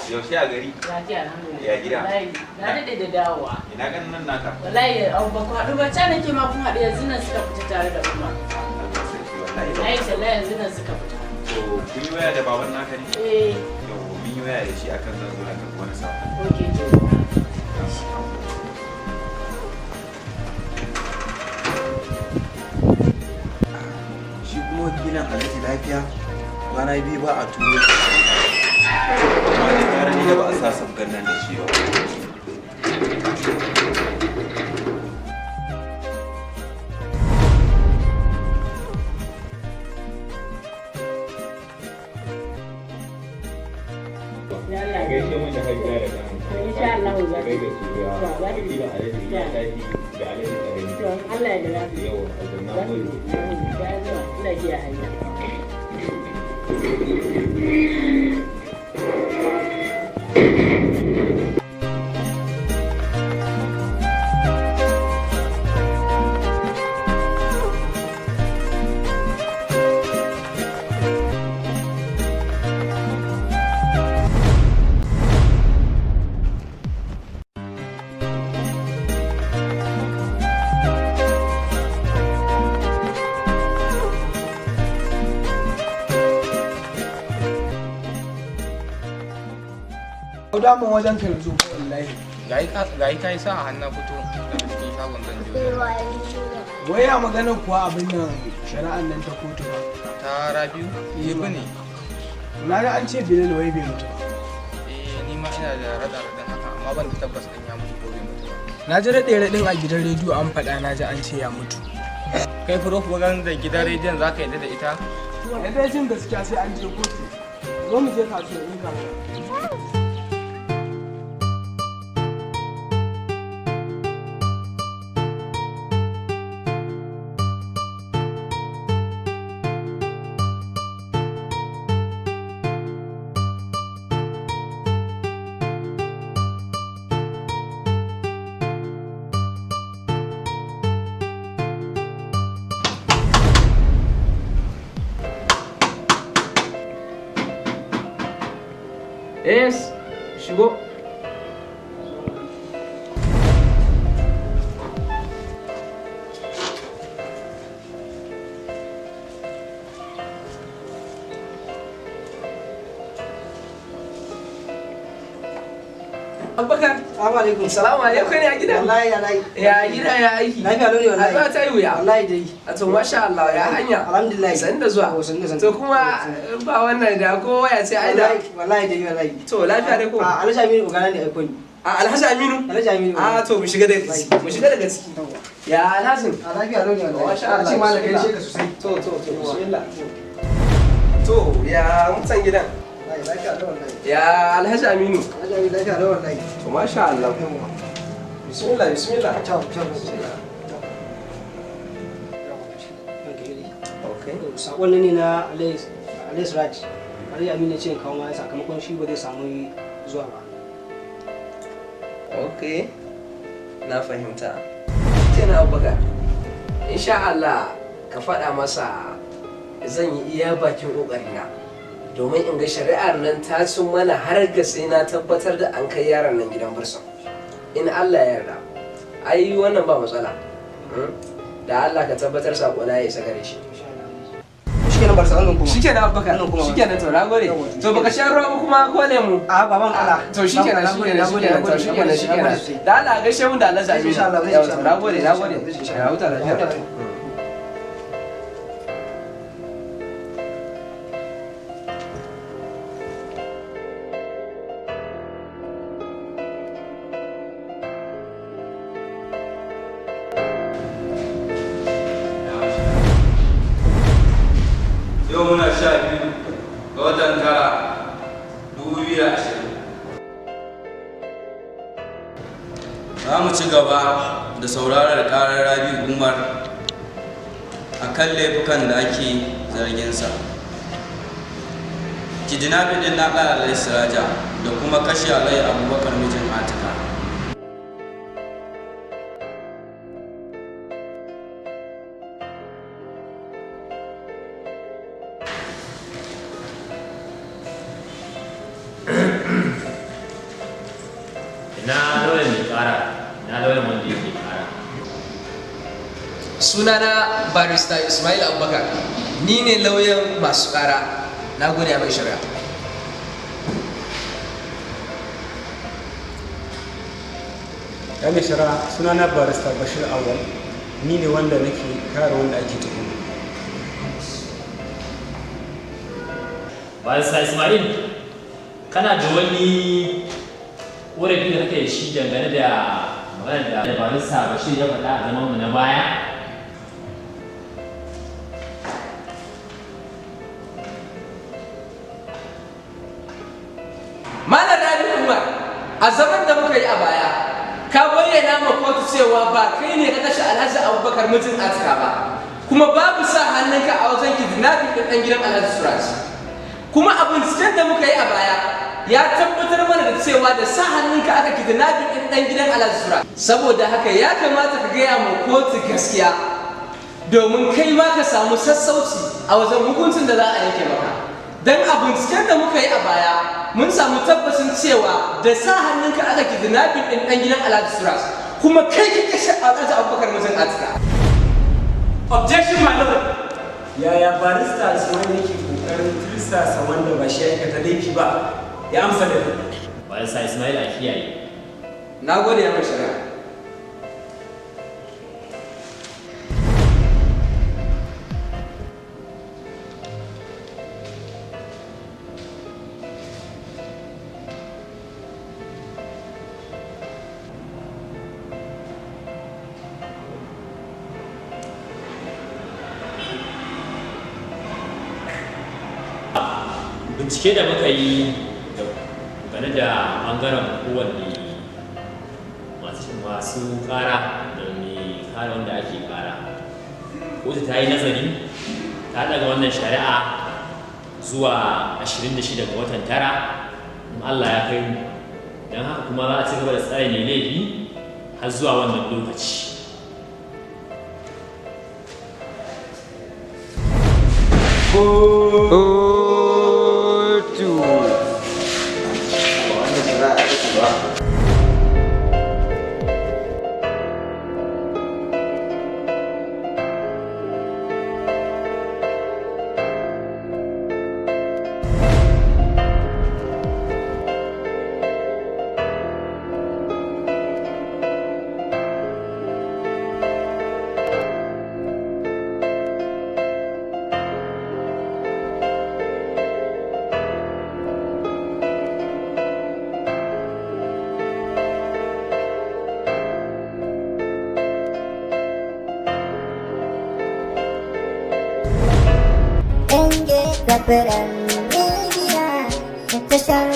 Yaushe a gari? Lafiya alhamdulillah. Ya gida? Na daɗe da dawowa. Ina ganin nan naka? Wallahi ba ku haɗu ba, ca nake ma kun haɗu yanzu nan suka fita tare da Umar. Na yi talla yanzu nan suka fita. To kun yi waya da baban naka ne? Eh. Yau mun yi waya da shi akan zan zo na karɓi wani sako. Okay, to. Shi kuma wakilin Alhaji lafiya kwana biyu ba a turo. Amma dai gara ni da ba a sa sabgan nan da shi ba. gaishe mun da hajjia da kan Insha Allah za ka gaida su ya za ka yi da alaji ya tashi da alaji karami to Allah ya da yawa azumna za mun ka ya zuwa ina kiyaye hanya. Damun wajen ka yanzu ko wallahi. Ga yi kai sa a hannun fito daga cikin shagon zan je. Wai ya magana kuwa abin nan shari'an nan ta kotu ba. Ta Rabiu? Yebu ne. Na ga an ce Bilal wai bai mutu ba. Ni ma ina da raɗa-raɗin haka amma ban da tabbas ɗin ya mutu ko bai mutu ba. Na ji raɗe-raɗin a gidan rediyo an faɗa na ji an ce ya mutu. Kai furof wagan da gidan rediyon za ka yadda da ita? Yadda jin gaskiya sai an je kotu. Zo mu je kasuwa in kasuwa. Yes, shigo. Abubakar. Assalamu alaikum. Salamu alaikum ne a gida. Wallahi ya nayi. Ya gida ya aiki. Lafiya lau ne wallahi. Addu'a ta yi wuya. Wallahi dai. A to masha Allah ya hanya. Alhamdulillah. San da zuwa. To kuma ba wannan da ko waya ce ai da. Wallahi dai wallahi. To lafiya dai ko. A Alhaji Aminu ugana ne aiko ni. A Alhaji Aminu. Alhaji Aminu. A to mu shiga daga ciki. Mu shiga daga ciki. Ya Alhazin. A lafiya lau ne wallahi. Masha Allah. Ce ma na gaishe ka sosai. To bismillah. To ya mutan gidan. Wallahi lafiya lau wallahi. Ya Alhaji Aminu. Alhaji Aminu lafiya lau wallahi. To masha Allah. Bismillah bismillah. Ciao ciao bismillah. Okay. Sakon ne na Alhaji Raj. Alhaji Aminu ya ce kawo ma sakamakon shi ba zai samu zuwa ba. Okay. Na fahimta. Tana Abubakar. Insha Allah ka faɗa masa zan yi iya bakin ƙoƙarina domin in ga shari'ar nan ta cin mana har ga sai na tabbatar da an kai yaron nan gidan bursa. In Allah ya yarda. Ai wannan ba matsala. Da Allah ka tabbatar sako na ya isa gare shi. Shikenan bar sanan kuma. Shikenan Abubakar. Shikenan to nagode. To baka sha ruwa ba kuma ko lemu? A baban Allah. To shikenan shikenan. Da Allah gaishe mun da Allah zabi. Insha Allah zai ci. Nagode. Ya huta lafiya. Yau muna 12 ga watan tara 2020. Za mu ci gaba da sauraron karar Rabi Umar a kan laifukan da ake zarginsa. Kidnapping din na Alhaji Siraja da kuma kashe Alhaji Abubakar mijin Atika. ina lauyan mai kara, ina lauyan wanda yake kara. Sunana barista Ismail Abubakar, ni ne lauyan masu kara. Na gode mai shari'a. Ya mai shari'a, sunana barista Bashir Awal, ni ne wanda nake kare wanda ake tuhuma. Barista Ismail, kana da wani ƙorafi da kake da shi dangane da maganar da barista Bashir ya faɗa a zamanmu na baya? Malam Rabi Umar, a zaman da muka yi a baya, ka bayyana ma kotu cewa ba kai ne ka kashe Alhaji Abubakar mijin Atika ba, kuma babu sa hannunka a wajen kidnapping ɗin ɗan gidan Alhaji Suraj. Kuma a binciken da muka yi a baya ya tabbatar mana da cewa da sa hannunka aka kidnapping ɗin ɗan gidan Alhaji Suraj. Saboda haka ya kamata ka gaya ma kotu gaskiya domin kai ma ka samu sassauci a wajen hukuncin da za a yanke maka. Dan a binciken da muka yi a baya mun samu tabbacin cewa da sa hannunka aka kidnapping ɗin ɗan gidan Alhaji Suraj, kuma kai ka kashe Alhaji Abubakar mijin Atika. Objection, my lord. Yaya barista Ismail yake kokarin tirsasa wanda ba shi aikata laifi ba ya amsa da Barista Ismail a kiyaye. Na gode ya mai shari'a. Bincike da muka yi game da ɓangaren kowanne masu ƙara da mai kare wanda ake ƙara, kotu ta yi nazari ta daga wannan shari'a zuwa 26 ga watan 9 in Allah ya kai mu, don haka kuma za a ci gaba da tsare ne laifi har zuwa wannan lokaci. Media, tashar